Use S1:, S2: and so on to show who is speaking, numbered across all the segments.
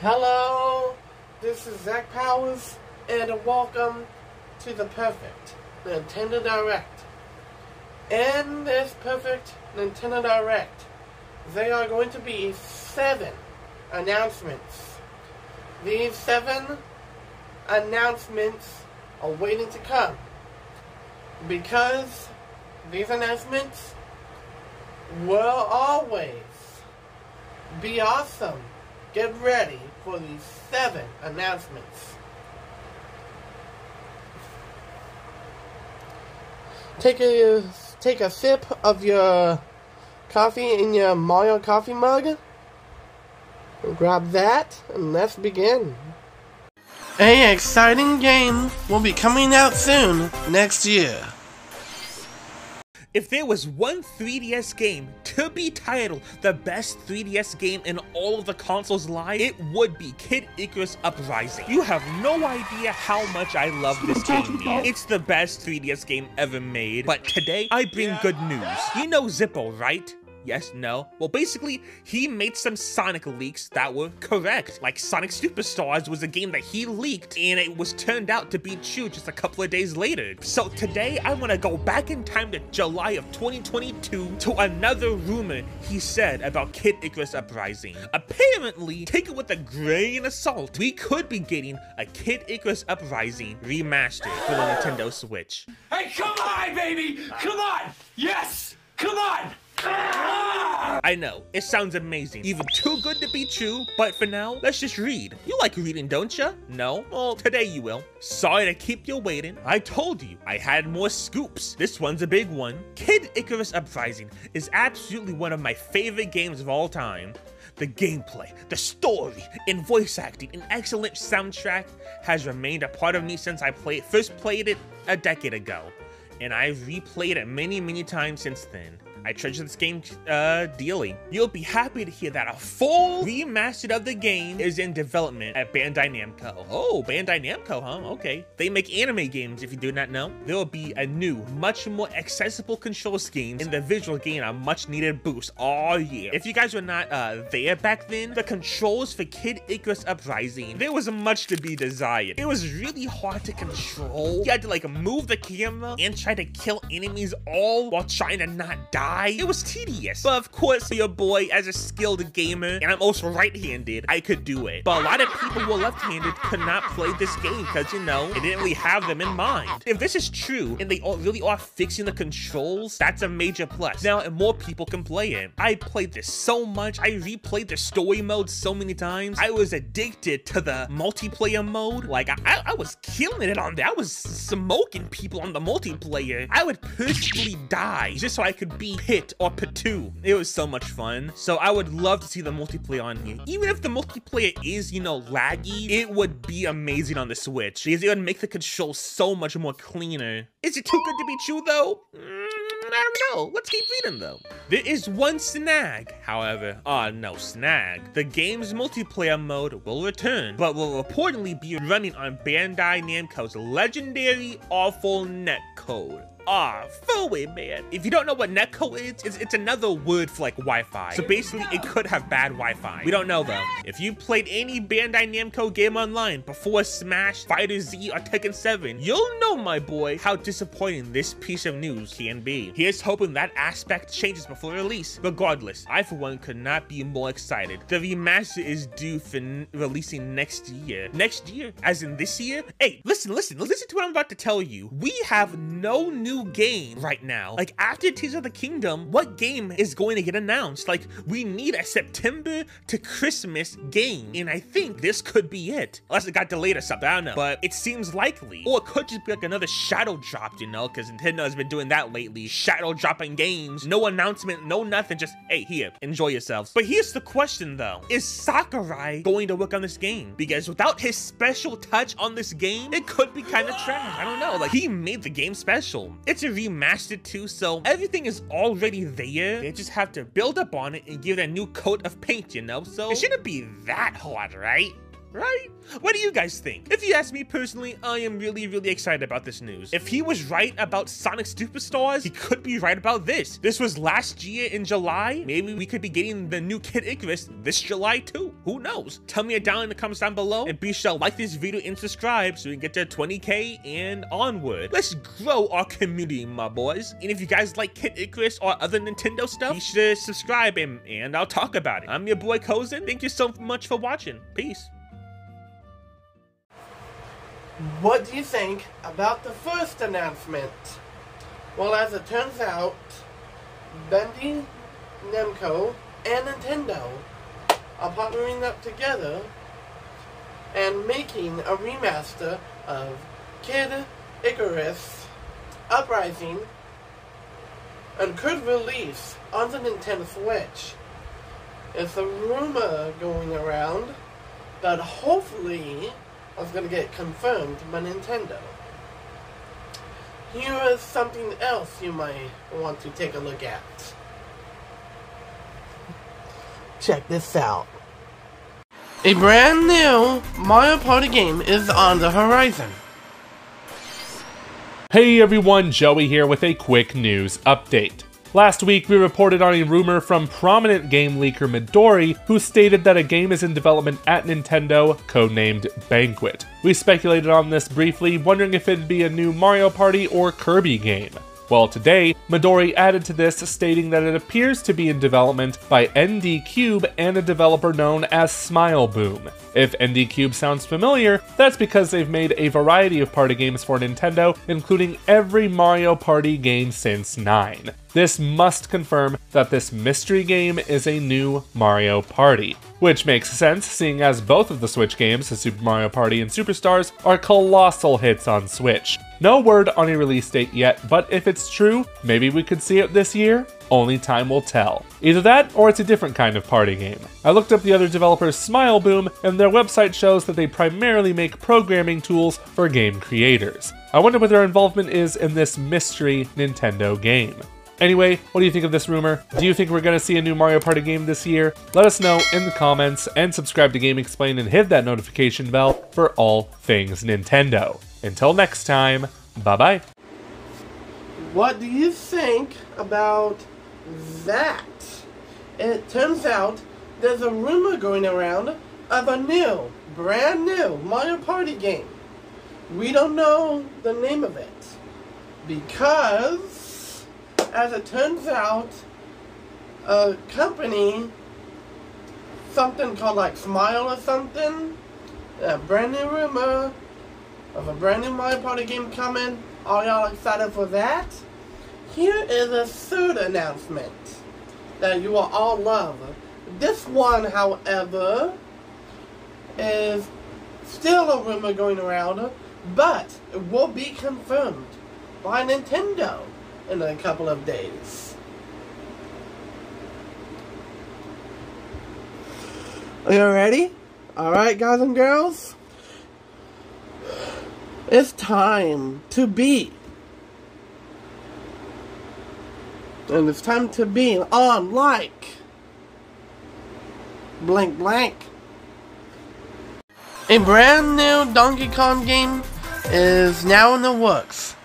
S1: Hello, this is Zach Powers, and welcome to the Perfect Nintendo Direct. In this Perfect Nintendo Direct, there are going to be 7 announcements. These 7 announcements are waiting to come, because these announcements will always be awesome. Get ready for these 7 announcements. Take a sip of your coffee in your Mario coffee mug. Grab that and let's begin. An exciting game will be coming out soon next year.
S2: If there was one 3DS game to be titled the best 3DS game in all of the consoles live, it would be Kid Icarus Uprising. You have no idea how much I love this game. It's the best 3DS game ever made, but today I bring good news. You know Zippo, right? Yes, no. Well, basically, he made some Sonic leaks that were correct. Like Sonic Superstars was a game that he leaked, and it was turned out to be true just a couple of days later. So today, I want to go back in time to July of 2022 to another rumor he said about Kid Icarus Uprising. Apparently, take it with a grain of salt, we could be getting a Kid Icarus Uprising remastered for the Nintendo Switch.
S3: Hey, come on, baby! Come on! Yes! Come on!
S2: I know, it sounds amazing, even too good to be true, but for now, let's just read. You like reading, don't ya? No? Well, today you will. Sorry to keep you waiting. I told you, I had more scoops. This one's a big one. Kid Icarus Uprising is absolutely one of my favorite games of all time. The gameplay, the story, and voice acting, an excellent soundtrack has remained a part of me since I first played it a decade ago, and I've replayed it many times since then. I treasure this game dearly. You'll be happy to hear that a full remaster of the game is in development at Bandai Namco. Oh, Bandai Namco, huh? Okay. They make anime games, if you do not know. There will be a new, much more accessible control scheme, and the visual gain a much needed boost. Oh yeah. If you guys were not there back then, the controls for Kid Icarus Uprising, there was much to be desired. It was really hard to control. You had to like move the camera and try to kill enemies all while trying to not die. It was tedious, but of course, for your boy, as a skilled gamer, and I'm also right-handed, I could do it. But a lot of people who are left-handed could not play this game because, you know, it didn't really have them in mind. If this is true, and they really are fixing the controls, that's a major plus. Now, more people can play it. I played this so much. I replayed the story mode so many times. I was addicted to the multiplayer mode. Like, I was killing it on there. I was smoking people on the multiplayer. I would personally die just so I could be Pit or Patu. It was so much fun. So I would love to see the multiplayer on here. Even if the multiplayer is, you know, laggy, it would be amazing on the Switch because it would make the controls so much more cleaner. Is it too good to be true though? I don't know. Let's keep reading though. There is one snag, however. No snag. The game's multiplayer mode will return, but will reportedly be running on Bandai Namco's legendary awful netcode. Fully, man. If you don't know what netcode is, it's another word for like Wi-Fi. So basically, it could have bad Wi-Fi. We don't know though. If you played any Bandai Namco game online before Smash, Fighter Z, or Tekken 7, you'll know, my boy, how disappointing this piece of news can be. Here's hoping that aspect changes before release. Regardless, I for one could not be more excited. The remaster is due for releasing next year. Next year? As in this year? Hey, listen to what I'm about to tell you. We have no new game right now. Like, after Tears of the Kingdom, what game is going to get announced? Like, we need a September to Christmas game, and I think this could be it. Unless it got delayed or something, I don't know. But it seems likely. Or it could just be like another shadow drop, you know, because Nintendo has been doing that lately. Shadow dropping games. No announcement, no nothing, just, hey, here, enjoy yourselves. But here's the question, though. Is Sakurai going to work on this game? Because without his special touch on this game, it could be kind of trash. I don't know. Like, he made the game special. It's a remastered too, so everything is already there. They just have to build up on it and give it a new coat of paint, you know? So it shouldn't be that hard, right? right? What do you guys think? If you ask me personally, I am really excited about this news. If he was right about Sonic Superstars, he could be right about this. This was last year in July. Maybe we could be getting the new Kid Icarus this July too. Who knows? Tell me it down in the comments down below, and be sure to like this video and subscribe so we can get to 20K and onward. Let's grow our community, my boys. And if you guys like Kid Icarus or other Nintendo stuff, be sure to subscribe and I'll talk about it. I'm your boy Kozen. Thank you so much for watching. Peace.
S1: What do you think about the first announcement? Well, as it turns out, Bandai Namco and Nintendo are partnering up together and making a remaster of Kid Icarus Uprising, and could release on the Nintendo Switch. It's a rumor going around that hopefully is going to get confirmed by Nintendo. Here is something else you might want to take a look at. Check this out. A brand new Mario Party game is on the horizon.
S4: Hey everyone, Joey here with a quick news update. Last week, we reported on a rumor from prominent game leaker Midori, who stated that a game is in development at Nintendo, codenamed Banquet. We speculated on this briefly, wondering if it'd be a new Mario Party or Kirby game. Well, today, Midori added to this, stating that it appears to be in development by ND Cube and a developer known as Smile Boom. If ND Cube sounds familiar, that's because they've made a variety of party games for Nintendo, including every Mario Party game since 9. This must confirm that this mystery game is a new Mario Party, which makes sense seeing as both of the Switch games, Super Mario Party and Superstars, are colossal hits on Switch. No word on a release date yet, but if it's true, maybe we could see it this year? Only time will tell. Either that, or it's a different kind of party game. I looked up the other developer's Smile Boom, and their website shows that they primarily make programming tools for game creators. I wonder what their involvement is in this mystery Nintendo game. Anyway, what do you think of this rumor? Do you think we're going to see a new Mario Party game this year? Let us know in the comments, and subscribe to GameXplain and hit that notification bell for all things Nintendo. Until next time, bye-bye.
S1: What do you think about that? It turns out there's a rumor going around of a brand new Mario Party game. We don't know the name of it because, as it turns out, a company, something called like Smile or something, a brand new rumor of a brand new Mario Party game coming. Are y'all excited for that? Here is a third announcement that you will all love. This one, however, is still a rumor going around, but it will be confirmed by Nintendo in a couple of days. Are you ready? Alright, guys and girls? It's time to be. And it's time to be on like blank blank. A brand new Donkey Kong game is now in the works.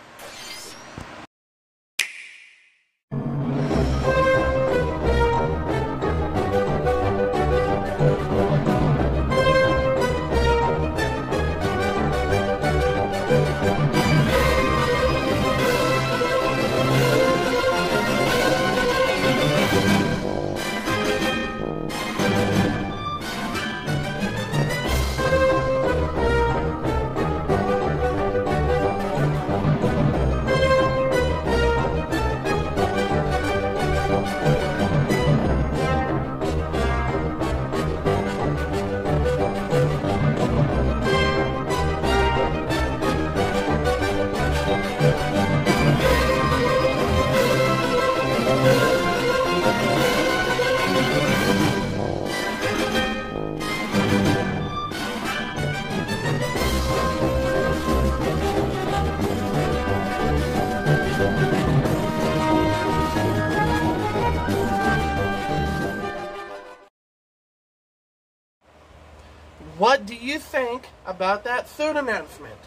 S1: What do you think about that third announcement?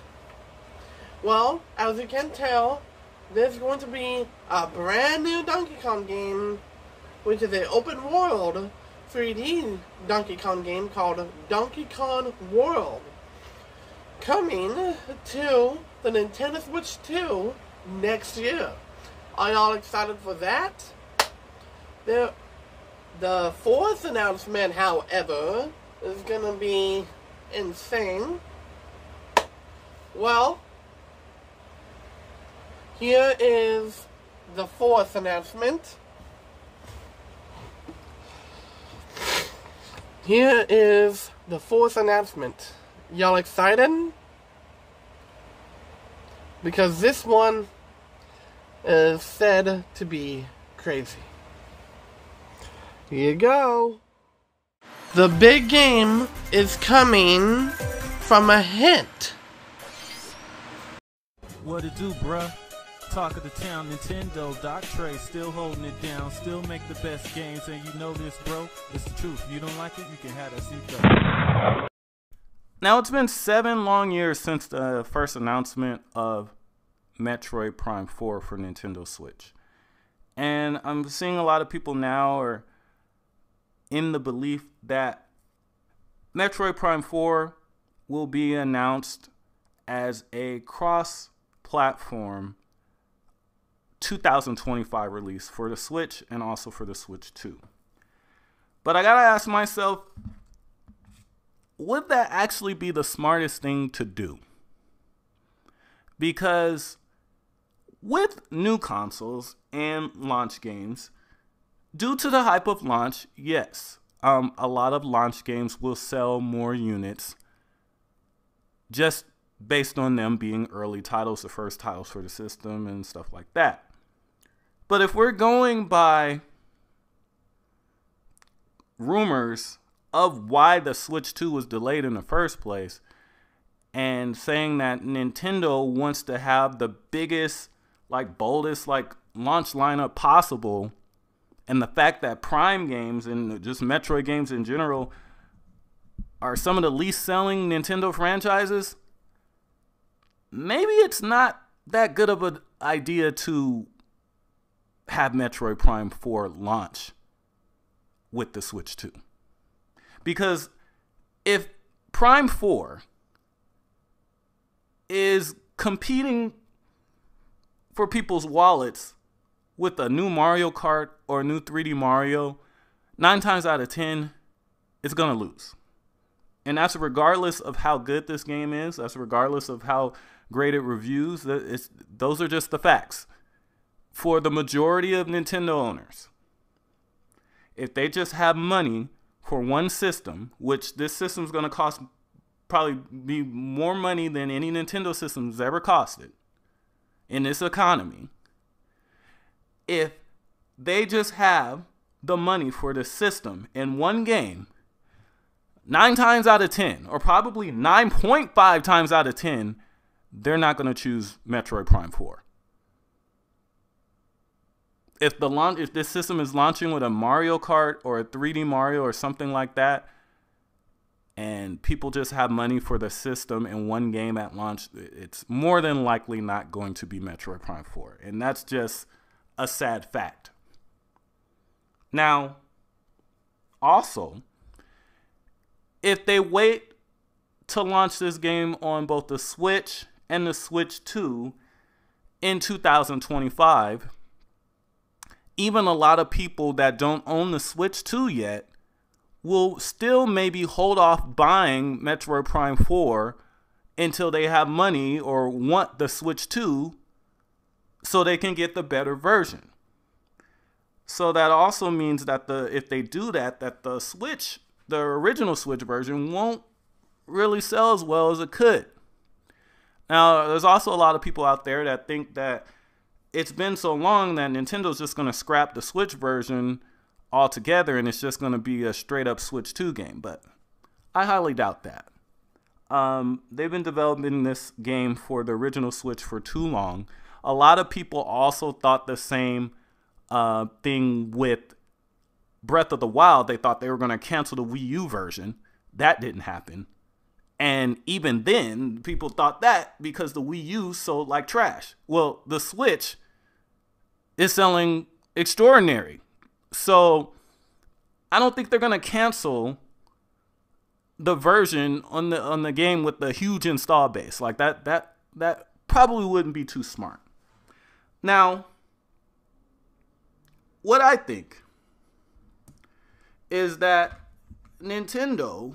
S1: Well, as you can tell, there's going to be a brand new Donkey Kong game, which is an open world 3D Donkey Kong game called Donkey Kong World, coming to the Nintendo Switch 2 next year. Are y'all excited for that? The fourth announcement, however, is gonna be insane. Well, here is the fourth announcement. Here is the fourth announcement. Y'all excited? Because this one is said to be crazy. Here you go. The big game is coming from a hint.
S5: What it do, bruh? Talk of the town, Nintendo, Doc Trey, still holding it down, still make the best games, and you know this, bro. It's the truth. You don't like it, you can have that seat though. Now, it's been 7 long years since the first announcement of Metroid Prime 4 for Nintendo Switch. And I'm seeing a lot of people now are in the belief that Metroid Prime 4 will be announced as a cross-platform 2025 release for the Switch and also for the Switch 2. But I gotta ask myself, would that actually be the smartest thing to do? Because with new consoles and launch games, due to the hype of launch, yes, a lot of launch games will sell more units just based on them being early titles, the first titles for the system and stuff like that. But if we're going by rumors of why the Switch 2 was delayed in the first place, and saying that Nintendo wants to have the biggest, boldest, launch lineup possible, and the fact that Prime games and just Metroid games in general are some of the least selling Nintendo franchises, maybe it's not that good of an idea to have Metroid Prime 4 launch with the Switch 2. Because if Prime 4 is competing for people's wallets with a new Mario Kart or a new 3D Mario, 9 times out of 10, it's going to lose. And that's regardless of how good this game is. That's regardless of how great it reviews. Those are just the facts. For the majority of Nintendo owners, if they just have money for one system, which this system is going to cost probably be more money than any Nintendo system has ever costed in this economy, if they just have the money for the system in one game, 9 times out of 10, or probably 9.5 times out of 10, they're not going to choose Metroid Prime 4. If this system is launching with a Mario Kart or a 3D Mario or something like that, and people just have money for the system in one game at launch, it's more than likely not going to be Metroid Prime 4. And that's just a sad fact. Now, also, if they wait to launch this game on both the Switch and the Switch 2 in 2025, even a lot of people that don't own the Switch 2 yet will still maybe hold off buying Metroid Prime 4 until they have money or want the Switch 2 so they can get the better version. So that also means that if they do that the Switch, the original Switch version, won't really sell as well as it could. Now, there's also a lot of people out there that think that it's been so long that Nintendo's just going to scrap the Switch version altogether and it's just going to be a straight up Switch 2 game. But I highly doubt that. They've been developing this game for the original Switch for too long. A lot of people also thought the same thing with Breath of the Wild. They thought they were going to cancel the Wii U version. That didn't happen. And even then, people thought that because the Wii U sold like trash. Well, the Switch is selling extraordinary. So I don't think they're gonna cancel the version on the game with the huge install base. Like that probably wouldn't be too smart. Now, what I think is that Nintendo,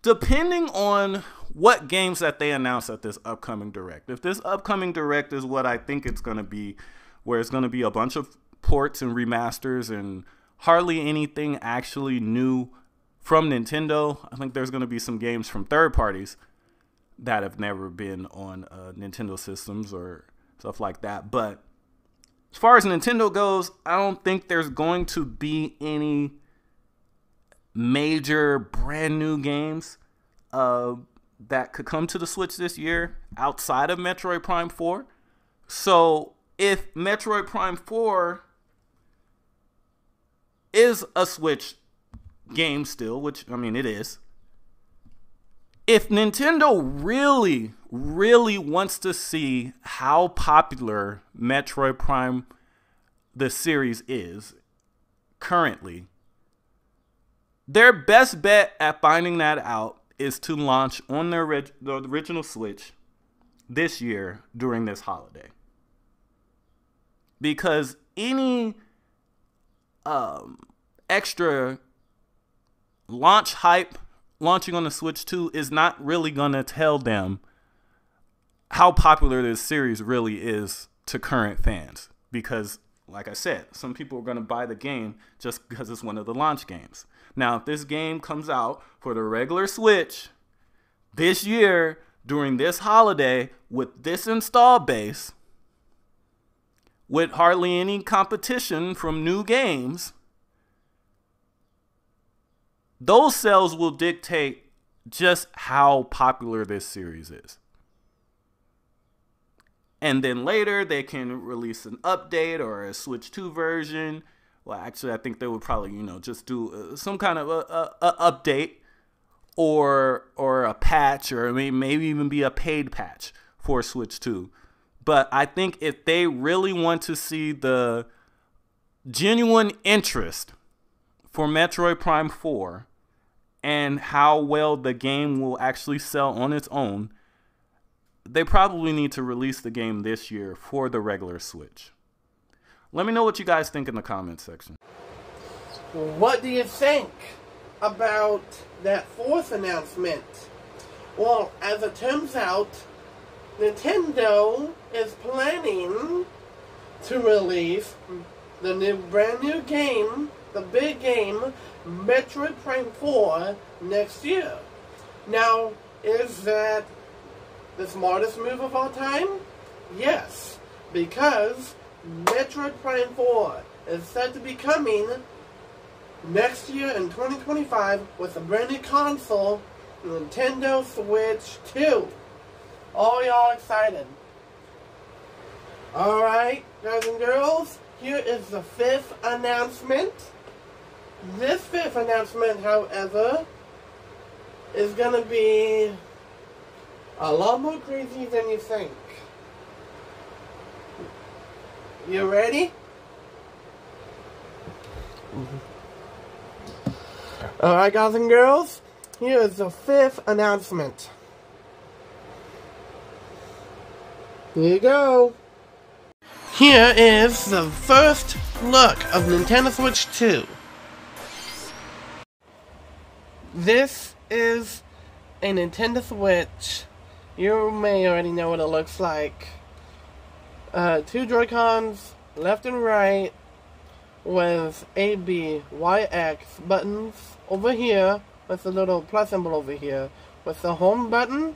S5: depending on what games that they announce at this upcoming Direct, if this upcoming Direct is what I think it's going to be, where it's going to be a bunch of ports and remasters and hardly anything actually new from Nintendo, I think there's going to be some games from third parties that have never been on Nintendo systems or stuff like that. But as far as Nintendo goes, I don't think there's going to be any major brand new games that could come to the Switch this year outside of Metroid Prime 4. So if Metroid Prime 4 is a Switch game still, which, I mean, it is, if Nintendo really, really wants to see how popular Metroid Prime, the series, is currently, their best bet at finding that out is to launch on the original Switch this year during this holiday. Because any extra launch hype launching on the Switch 2 is not really going to tell them how popular this series really is to current fans. Because, like I said, some people are going to buy the game just because it's one of the launch games. Now, if this game comes out for the regular Switch this year during this holiday with this install base, with hardly any competition from new games, those sales will dictate just how popular this series is. And then later they can release an update or a Switch 2 version. Well, actually, I think they would probably, just do some kind of a update or a patch, or maybe even be a paid patch for Switch 2. But I think if they really want to see the genuine interest for Metroid Prime 4 and how well the game will actually sell on its own, they probably need to release the game this year for the regular Switch. Let me know what you guys think in the comments section.
S1: What do you think about that fourth announcement? Well, as it turns out, Nintendo is planning to release the brand new game, the big game, Metroid Prime 4, next year. Now, is that the smartest move of all time? Yes, because Metroid Prime 4 is set to be coming next year in 2025 with a brand new console, Nintendo Switch 2. All y'all excited? Alright, guys and girls, here is the fifth announcement. This fifth announcement, however, is gonna be a lot more crazy than you think. You ready? Alright, guys and girls, here is the fifth announcement. Here you go. Here is the first look of Nintendo Switch 2. This is a Nintendo Switch. You may already know what it looks like. Two Joy-Cons, left and right, with A, B, Y, X buttons over here, with the little plus symbol over here, with the home button,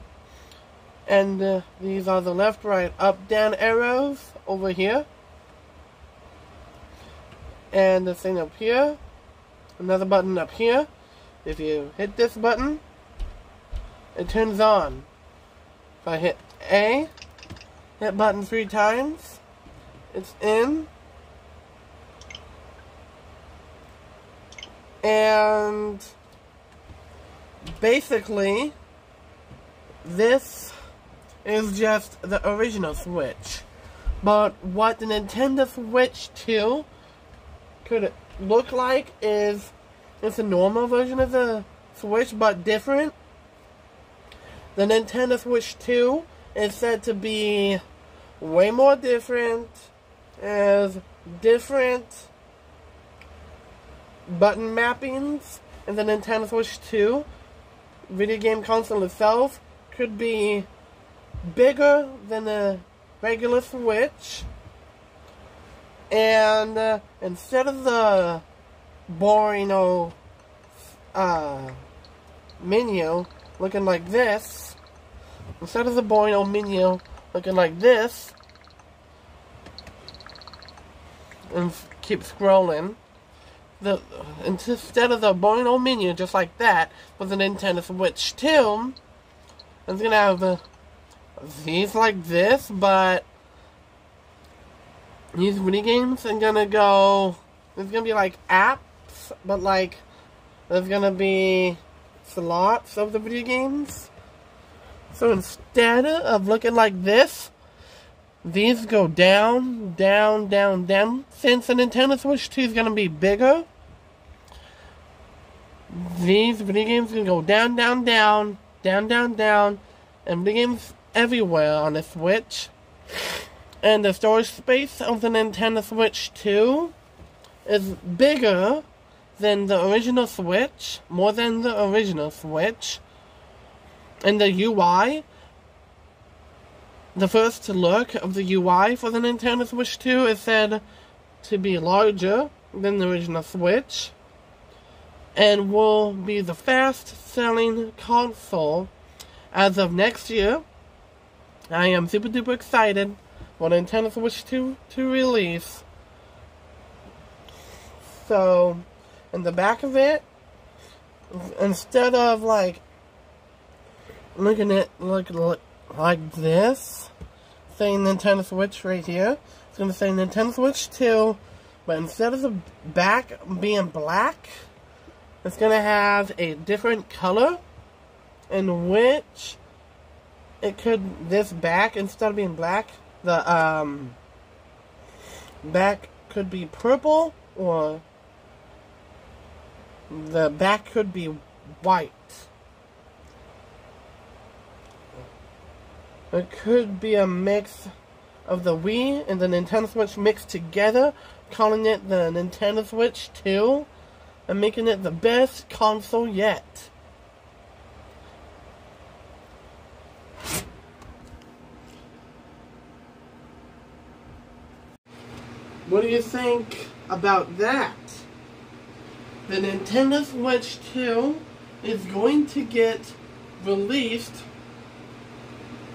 S1: and these are the left, right, up, down arrows over here, and the thing up here, another button up here. If you hit this button, it turns on. If I hit A, hit button 3 times, it's in. And basically, this is just the original Switch. But what the Nintendo Switch 2 could look like is it's a normal version of the Switch, but different. The Nintendo Switch 2 is said to be way more different, as different button mappings. And the Nintendo Switch 2 video game console itself could be bigger than the regular Switch. And instead of the boring old menu looking like this, instead of the boring old menu looking like this, and keep scrolling, instead of the boring old menu just like that, with the Nintendo Switch 2, it's gonna have these like this, but these video games are gonna go, there's gonna be like apps, but like, there's gonna be slots of the video games. So instead of looking like this, these go down, down, down, down. Since the Nintendo Switch 2 is gonna be bigger, these video games are gonna go down, down, down, down, down, down, and video games everywhere on the Switch. And the storage space of the Nintendo Switch 2 is bigger than the original Switch, more than the original Switch. And the UI, the first look of the UI for the Nintendo Switch 2 is said to be larger than the original Switch, and will be the fast-selling console as of next year. I am super duper excited for Nintendo Switch 2 to release. So, in the back of it, instead of like looking at look like this, saying Nintendo Switch right here, it's gonna say Nintendo Switch 2, but instead of the back being black, it's gonna have a different color, in which it could, this back, instead of being black, the back could be purple, or the back could be white. It could be a mix of the Wii and the Nintendo Switch mixed together, calling it the Nintendo Switch 2, and making it the best console yet. What do you think about that? The Nintendo Switch 2 is going to get released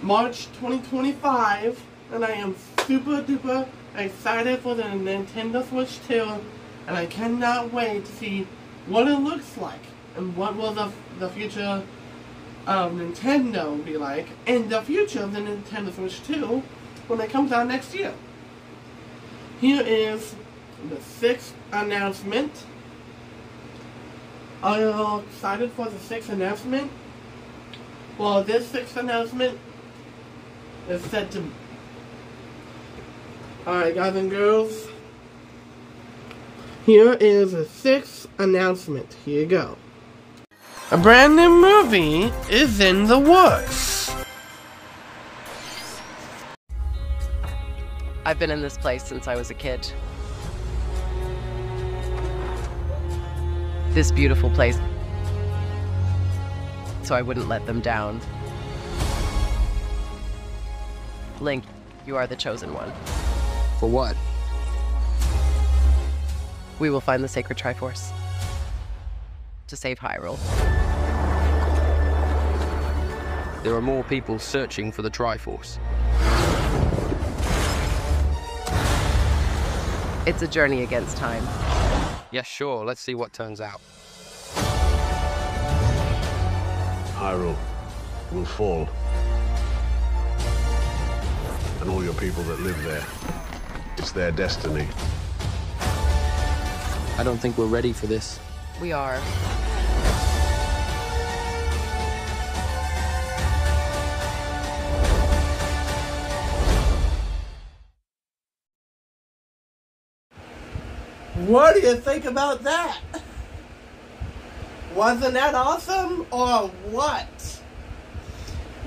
S1: March 2025, and I am super duper excited for the Nintendo Switch 2, and I cannot wait to see what it looks like, and what will the future of Nintendo be like, and the future of the Nintendo Switch 2 when it comes out next year. Here is the 6th announcement. Are you all excited for the 6th announcement? Well, this 6th announcement is set to... Alright, guys and girls. Here is the 6th announcement. Here you go. A brand new movie is in the works.
S6: I've been in this place since I was a kid. This beautiful place. So I wouldn't let them down. Link, you are the chosen one.
S7: For what?
S6: We will find the Sacred Triforce. To save Hyrule.
S7: There are more people searching for the Triforce.
S6: It's a journey against time.
S7: Yeah, sure. Let's see what turns out.
S8: Hyrule will fall. And all your people that live there. It's their destiny.
S7: I don't think we're ready for this.
S6: We are.
S1: What do you think about that? Wasn't that awesome, or what?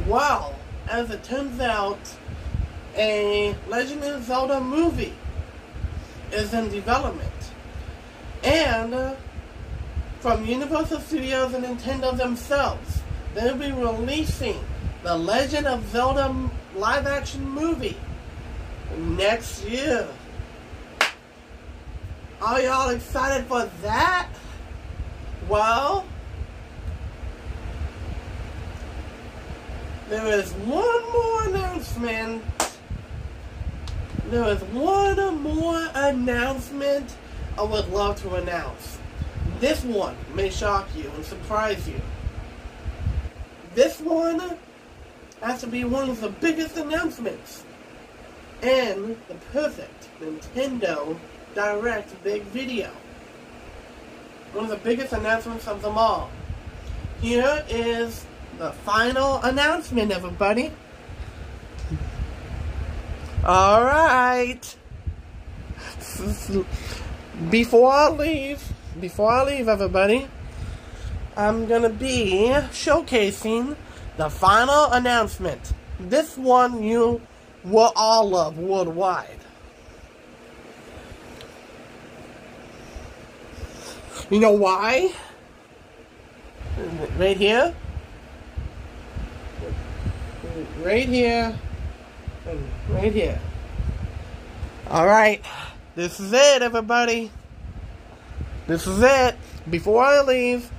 S1: Well, as it turns out, a Legend of Zelda movie is in development. And from Universal Studios and Nintendo themselves, they'll be releasing the Legend of Zelda live-action movie next year. Are y'all excited for that? Well, there is one more announcement. There is one more announcement I would love to announce. This one may shock you and surprise you. This one has to be one of the biggest announcements in the perfect Nintendo Direct big video. One of the biggest announcements of them all. Here is the final announcement, everybody. Alright. Before I leave, everybody, I'm gonna be showcasing the final announcement. This one you will all love worldwide. You know why? Right here. Right here. And right here. Alright. This is it, everybody. This is it. Before I leave,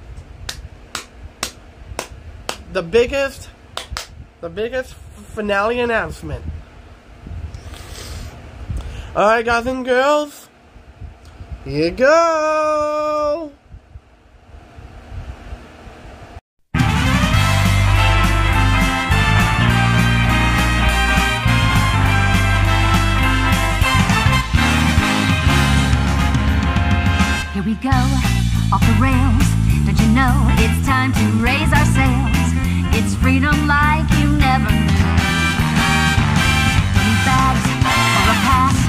S1: the biggest finale announcement. Alright, guys and girls. Here you go!
S9: Here we go, off the rails. Don't you know it's time to raise our sails? It's freedom like you never knew. 20 bags or a pass.